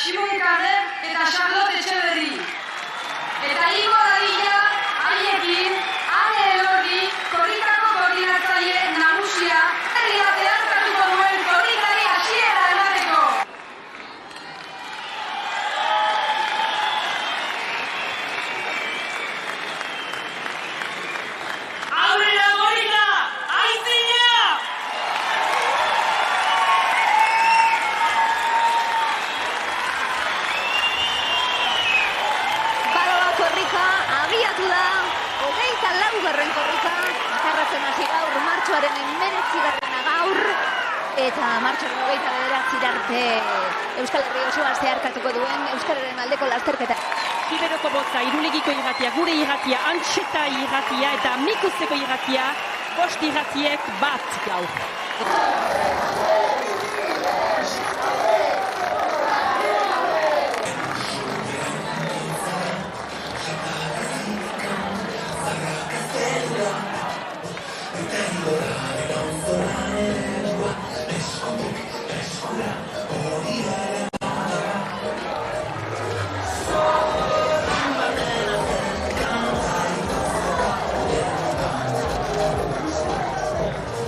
Simon Carrer eta Charlotte Etxeberri. Eta igo dadila haiekin Ane Elordi, korrikako koordinatzaile nagusia, herria zeharkatuko duen korrikari hasiera emateko. Aurrera korrika, aitzina! Korrika abiatu da, 24. korrika, akarratzen hasi gaur, martxoaren 19. gaur, eta martxoaren 29. arte Euskal Herri osoa zeharkatuko duen Euskararen aldeko lasterketa. Kiberoko botza, Irulegiko irratia, gure irratia, Antxeta irratia eta Mikuzeko irratia, bost irratiek bat gaur. Escura.